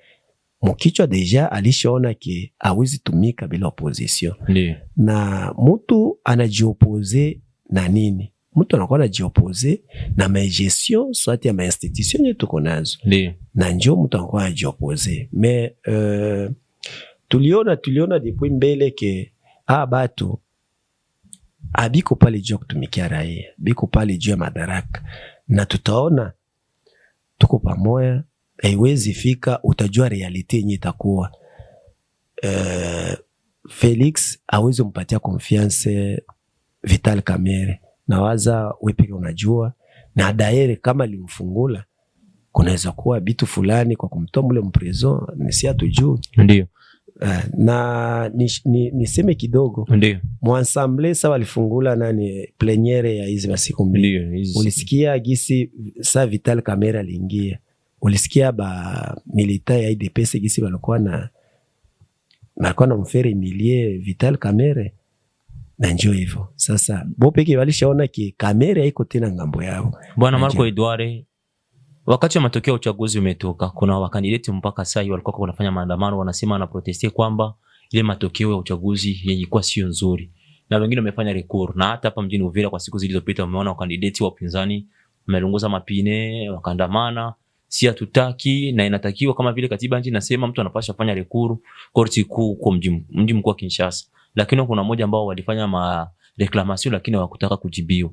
Mkichwa deja alishaona ke hawezi tumika bila opposition. Ndiyo. Na mtu anajiopose na nini? Mtu anakuwa anajiopose na magestion soit ya mainstitution yetu tuko nazo. Ndiyo. Na njo mtu anakuwa anajiopose. Mais tuliona depuis mbele ke batu abiko pale juu ya kutumikia raia, biko pale juu ya madaraka, na tutaona tuko pamoja. Haiwezi fika utajua realite yenye itakuwa. Felix hawezi mpatia confiance Vital Kamerhe, nawaza wewe peke unajua, na daire kama limfungula kunaweza kuwa bitu fulani kwa kumtoa mule mprison, nisi hatujui. Ndio. Na niseme kidogo. Ndio. Mwansamble sawa alifungula nani plenere ya hizi masiku mbili. Ulisikia gisi sa Vital Kamerhe aliingia. Ulisikia ba milita ya IDPS gisi walikuwa na mfere milie Vital Kamerhe. Na njoo hivyo. Sasa bo peke walishaona ki Kamerhe haiko tena ngambo yao. Bwana Marco Edouard, wakati wa matokeo ya uchaguzi umetoka, kuna wakandidati mpaka sasa walikuwa wanafanya maandamano, wanasema na protesti kwamba ile matokeo ya uchaguzi yalikuwa sio nzuri. Na wengine wamefanya recours, na hata hapa mjini Uvira kwa siku zilizopita umeona wakandidati wa upinzani wamelongoza mapine, wakaandamana, si hatutaki na inatakiwa kama vile katiba nchi nasema mtu anapaswa kufanya recours korti kuu kwa mji mkuu wa Kinshasa. Lakini kuna mmoja ambao walifanya ma reclamation lakini hawakutaka kujibiwa.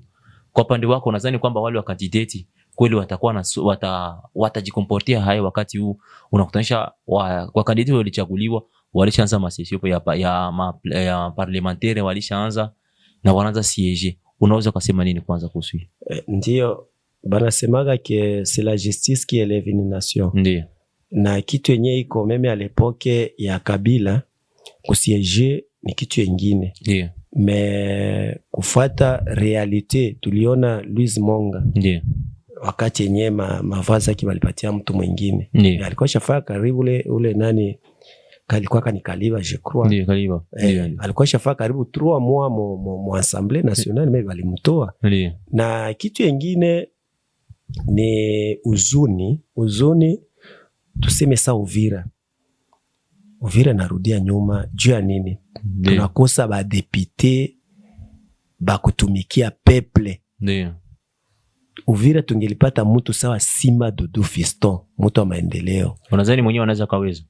Kwa pande wako nadhani kwamba wale wakandidati kweli watakuwa watajikomportia hayo wakati huu unakutanisha kwa kandidati walichaguliwa walishaanza masesio ya parlementaire walishaanza na wanaanza siege. Unaweza kusema nini kwanza kuhusu hii? Ndio banasemaga que c'est la justice qui élève une nation. Ndio. Na kitu yenye iko meme à l'époque ya Kabila kusiege ni kitu yengine. Ndio. Mais kufuata realite tuliona Louise Monga. Ndio. Wakati yenye mavazi yake walipatia mtu mwingine. Alikuwa shafaa karibu ule nani kalikuwa kanikaliva je crois. Ndio Kaliva. Alikuwa shafaa karibu 3 mois mu Assemblée nationale mais walimtoa. Ndio. Na kitu yengine ni uzuni tuseme sa Uvira narudia nyuma juu ya nini? Tunakosa ba député ba kutumikia peuple. Ndio. Uvira tungelipata mtu sawa Simba Dudu Fiston, mtu wa maendeleo. Unadhani mwenyewe anaweza kaweza?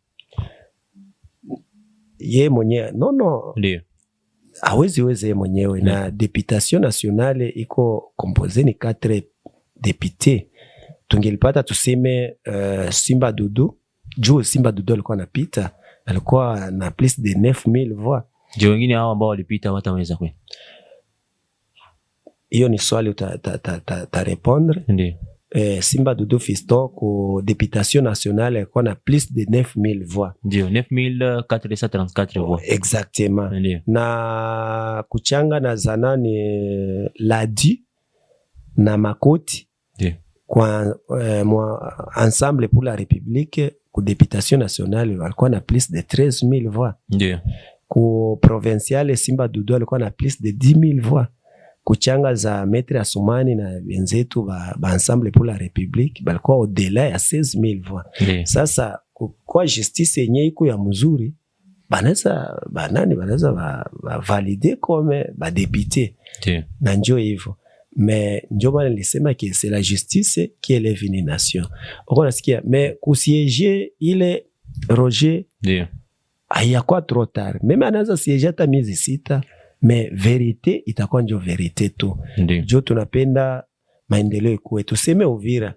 Ye mwenyewe no. Ndio. Hawezi ye mwenyewe. Na députation nationale iko composé ni 4 députés. Tungelipata tuseme Simba Dudu. Juu Simba Dudu alikuwa anapita, alikuwa na plus de 9000 voix. Je, wengine hao ambao walipita wataweza kweli? Hiyo ni swali ta répondre. Ndio. Simba Dudu Fiston ku députation nationale alikuwa na plus de 9000 voix. Ndio, 9434 voix. Exactement. Ndio. Na kuchanga na zanani Ladi na Makoti. Ndio. Kwa ensemble pour la République ku députation nationale walikuwa na plus de 13000 voix. Ndio. Ku provinciale Simba Dudu alikuwa na plus de 10000 voix. Kuchanga za Maître Assoumani na wenzetu ba ensemble pour la République balikuwa au-delà ya 16000 voix. Ndio. Sasa kwa justice yenye iko ya mzuri banaweza valider comme ba député. Ndio. Na njoo hivyo. Mais ndio maana nilisema que c'est la justice qui élève une nation. Uko nasikia mais kusiege ile Roger ndio hayakuwa trop tard. Meme anaweza siege hata miezi 6 mais vérité itakuwa ndio vérité tu. Ndio tunapenda maendeleo ikuwe. Tuseme Uvira.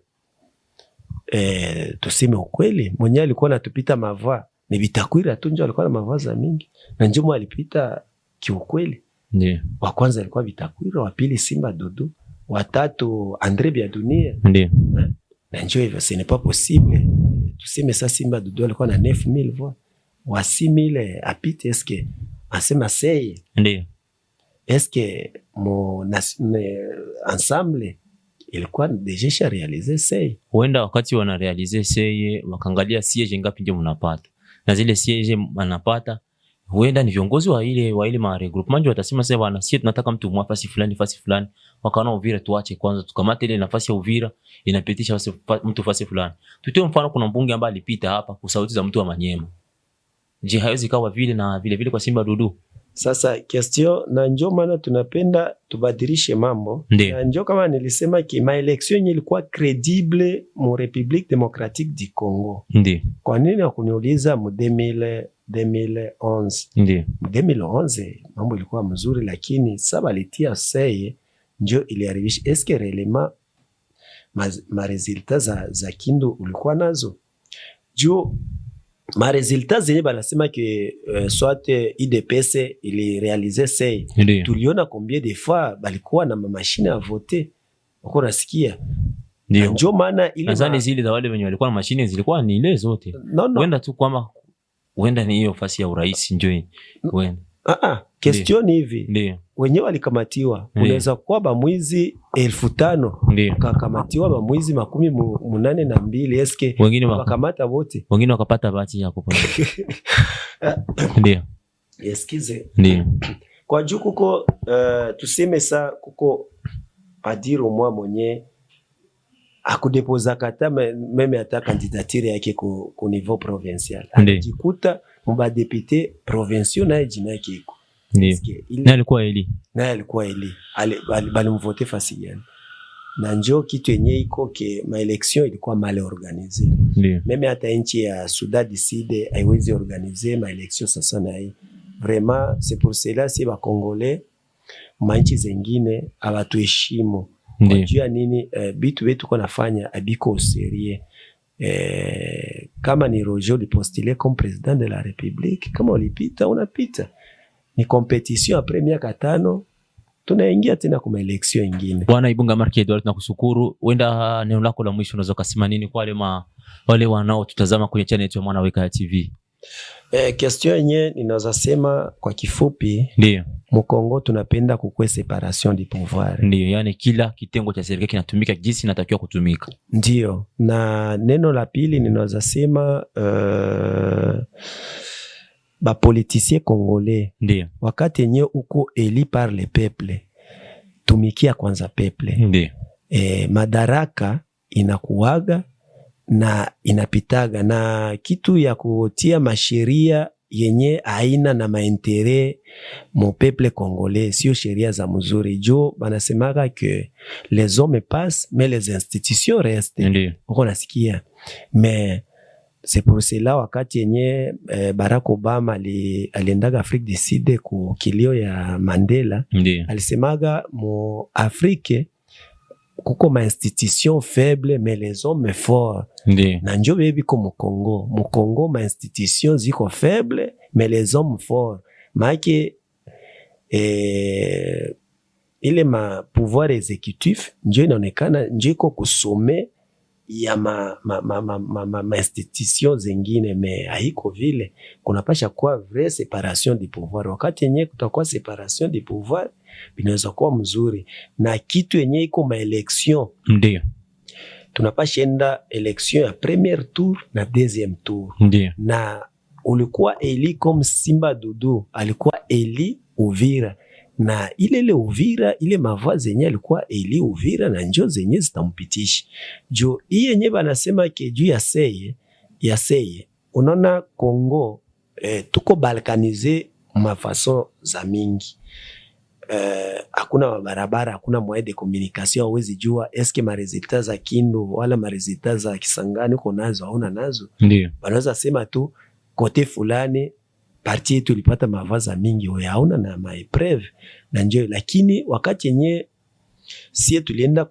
Tuseme ukweli. Mwenye alikuwa anatupita mava ni Bitakwira tu ndio alikuwa na mavaza mingi. Na ndio alipita kiukweli. Ndio. Wa kwanza alikuwa Bitakwira, wa pili Simba Dudu, wa tatu Andre Biadunia. Ndio. Na njoo hivyo, ce n'est pas possible. Tuseme sasa Simba Dudu alikuwa na 9000 voix. Wa 6000 apite eske asema seye. Ndio. Eske ensemble ilikuwa deja réaliser seye. Huenda wakati wana realize seye wakaangalia siege ngapi ndio mnapata. Na zile siege mnapata huenda ni viongozi wa ile ma regroupement watasema sasa bwana, sisi tunataka mtu mwafasi fulani fasi fulani, wakaona Uvira tuache kwanza tukamate ile nafasi ya Uvira inapitisha mtu fasi fulani. Tutoe mfano, kuna mbunge ambaye alipita hapa kwa sauti za mtu wa Manyema. Je, haiwezi kawa vile na vile kwa Simba Dudu? Sasa question na njoo maana tunapenda tubadilishe mambo. Na njoo kama nilisema ki ma election ilikuwa credible mu République démocratique du Congo. Ndiyo. Kwa nini hakuniuliza mu 2011? Ndiyo. Mu 2011 mambo ilikuwa mzuri, lakini saba litia seye njoo iliharibisha. Eske réellement ma resultats za Kindu ulikuwa nazo? Juu ma resultats zenye banasema ke soit IDPS ili réaliser say, tuliona combien de fois balikuwa na mashine à voter, uko nasikia? Ndio maana ile nadhani zile za wale wenye walikuwa na mashine zilikuwa ni ile zote. Wenda tu kwamba wenda ni hiyo fasi ya urais njoo wenda. Question hivi. Wenyewe walikamatiwa. Unaweza kuwa bamwizi 1500 kakamatiwa bamwizi 82. Eske wakakamata wote? Wengine wakapata bahati ya kupona. Ndio. Eskize. Ndio. Kwa juu kuko tuseme sa kuko adiro mwa mwenye akudepoza kata meme ata candidature yake ku niveau provincial. Alijikuta mba député provincial na jina yake iko. Na alikuwa Eli. Balimvote fasi gani? Na njoo kitu yenye iko ke ma election ilikuwa mal organisé. Meme hata nchi ya Sudan du Sud haiwezi organiser ma election sasa na hii. Vraiment c'est pour cela si ba Congolais manchi zingine hawatuheshimu. Kwa jua nini bitu wetu kwa nafanya abiko sérieux. Kama ni Roger li postuler comme président de la République, kama ulipita unapita. Ni competition après miaka 5 tunaingia tena kwa election nyingine. Bwana Ibunga Mark Edward, nakushukuru. Wenda neno lako la mwisho unaweza kusema nini kwa wale wanao tutazama kwenye channel yetu ya Mwana Weka TV? Question yenyewe ninaweza sema kwa kifupi, ndio Mkongo tunapenda kukue separation du pouvoir. Ndio, yani kila kitengo cha serikali kinatumika jinsi inatakiwa kutumika. Ndio. Na neno la pili ninaweza sema ba politicien congolais, ndio wakati yenyewe uko eli par le peuple, tumikia kwanza peuple. Ndio. Madaraka inakuwaga na inapitaga, na kitu ya kutia masheria yenye aina na mainteret mon peuple congolais sio sheria za mzuri. Jo banasemaga que les hommes passent mais les institutions restent. Uko nasikia? Mais c'est pour cela wakati yenye Barack Obama aliendaga Afrique du Sud ku kilio ya Mandela, alisemaga mo Afrique kuko ma institution faible mais les hommes forts. Na njo bebi ko mu Congo ma institution ziko faible mais les hommes forts. Maake ile ma pouvoir exécutif njo inaonekana njo iko kusome ya ma institution zingine, me haiko vile. Kunapasha kuwa vraie separation du pouvoir. Wakati yenye kutakuwa separation du pouvoir binaweza kuwa mzuri. Na kitu yenye iko ma election, ndio tunapasha enda election ya premier tour na deuxième tour. Ndio. Na ulikuwa eli comme Simba Dudu alikuwa eli Uvira, na ile Uvira ile mavazi yenye alikuwa eli Uvira na njoo zenye zitampitisha. Jo hii yenye banasema ke juu ya seye unaona Congo tuko balkanize mafason za mingi. Hakuna barabara, hakuna moyen de communication, hauwezi jua eske ma resultats za Kindu wala ma resultats za Kisangani uko nazo hauna nazo. Ndio wanaweza sema tu kote fulani parti yetu ilipata mavaza mingi hauna na maepreuve na njoo. Lakini wakati yenye sie tulienda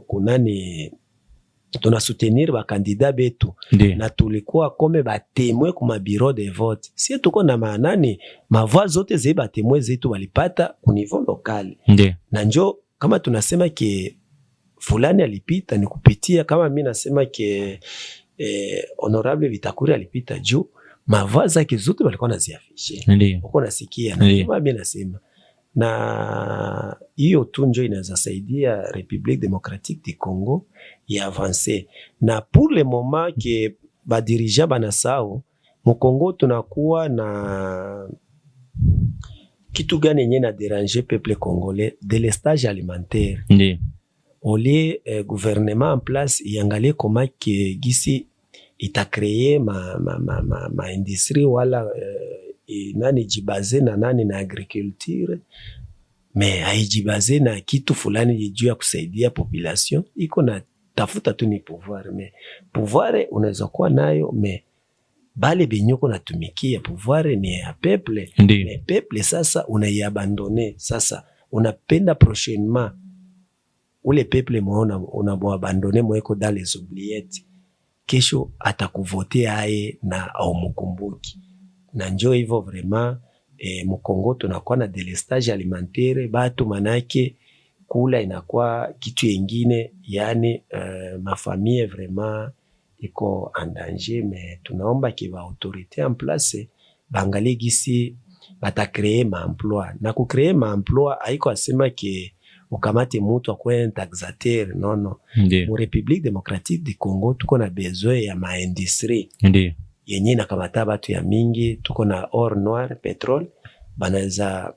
kunani tuna soutenir ba candidat betu, na tulikuwa kome ba témoin kuma bureau de vote, sie tuko na manani mavoix zote ze ba témoin zetu walipata au niveau local. Na njoo kama tunasema ke fulani alipita ni kupitia, kama mimi nasema ke honorable Vitakuri alipita juu mavoix zake zote walikuwa naziafishe. Uko nasikia na kama mimi nasema, na hiyo tu njo inaweza saidia République démocratique du Congo ya avancer. Na pour le moment que ba dirigeant banasao mu Congo tunakuwa na kitu gani yenye na déranger peuple congolais? Délestage alimentaire. Ndiyo. Au lieu gouvernement en place iangalie comment gisi ita créer ma industrie wala nani jibaze na nani na agriculture, mais haijibaze na kitu fulani juu ya kusaidia population. Iko na tafuta tu ni pouvoir, mais pouvoir unaweza kuwa nayo, mais bale benyoko natumikia pouvoir ni ya peuple. Mais peuple sasa unaiabandone, sasa unapenda prochainement ule peuple muona unabandone mweko dans les oubliettes, kesho atakuvotea aye na au mkumbuki. Na njoo hivyo vraiment Mkongo tunakuwa na délestage alimentaire, batu manake kula inakuwa kitu yengine, yani mafamille vraiment iko en danger. Mais tunaomba kiva autorité en place bangalie gisi bata créer ma emploi, na ku créer ma emploi haiko asema ke ukamate mutu akwe taxateur, non non. Mu République démocratique du Congo tuko na besoin ya ma industrie yenye nakamata batu ya mingi. Tuko na or noir petrole, banaweza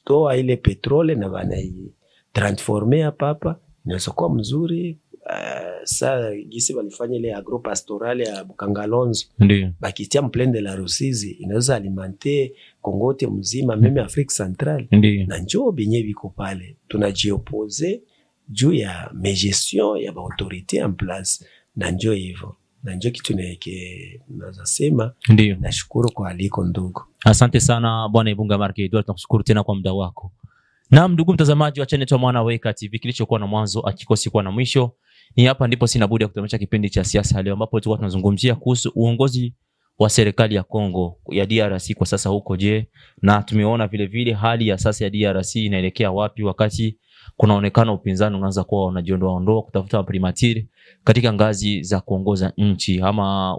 toa ile petrole na banai transformer hapa inaweza kuwa mzuri. Sa gisi walifanya ile agropastoral ya Bukangalonzo, bakitia mplaine de la Rusizi, inaweza alimenter Kongo yote mzima, meme Afrique centrale. Na njoo benye biko pale tunajiopose juu ya gestion ya ba autorité en place, na njoo hivyo. Na njoo kitu neke naweza sema. Nashukuru kwa aliko ndugu. Asante sana Bwana Ibunga Mark Edouard, tunakushukuru tena kwa muda wako. Na ndugu mtazamaji wa channel yetu Mwanaweka TV, kilichokuwa na mwanzo akikosi kuwa na mwisho. Ni hapa ndipo sina budi ya kutamesha kipindi cha siasa leo, ambapo tulikuwa tunazungumzia kuhusu uongozi wa serikali ya Kongo ya DRC kwa sasa huko je, na tumeona vile vile hali ya sasa ya DRC inaelekea wapi, wakati kunaonekana upinzani unaanza kuwa unajiondoa kutafuta primatire katika ngazi za kuongoza nchi ama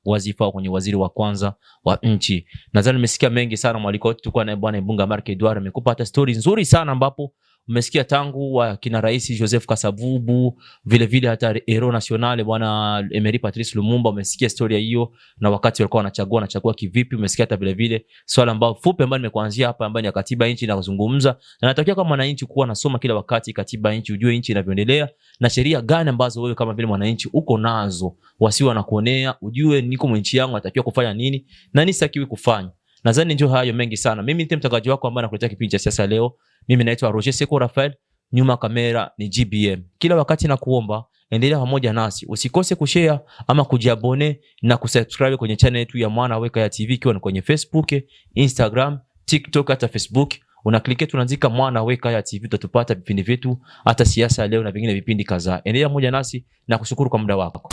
wazifa kwenye waziri wa kwanza wa nchi. Nadhani nimesikia mengi sana mwaliko wetu tulikuwa na Bwana Ibunga Mark Edouard, amekupa hata story nzuri sana ambapo umesikia tangu wa kina Rais Joseph Kasavubu, vile vile hata Hero National Bwana Emery Patrice Lumumba, umesikia story hiyo na wakati walikuwa wanachagua kivipi. Umesikia hata vile vile swala ambao fupi ambao nimekuanzia hapa ambao ni katiba nchi na kuzungumza, na natakia kama mwananchi kuwa nasoma kila wakati katiba nchi, ujue nchi inavyoendelea na sheria gani ambazo wewe kama vile mwananchi uko nazo, wasiwa na kuonea, ujue niko mwananchi yangu natakiwa kufanya nini na nini sitakiwi kufanya. Nadhani ndio hayo mengi sana. Mimi ni mtangazaji wako ambaye nakuletea kipindi cha siasa leo. Mimi naitwa Roger Seko Rafael, nyuma kamera ni GBM. Kila wakati na kuomba endelea pamoja nasi, usikose kushare ama kujiabone na kusubscribe kwenye channel yetu ya Mwanaweka TV, ikiwa kwenye Facebook, Instagram, TikTok hata Facebook. Unaklik tunaandika Mwanaweka TV, utatupata vipindi vyetu hata siasa leo na vingine vipindi kadhaa. Endelea pamoja nasi na kushukuru kwa muda wako.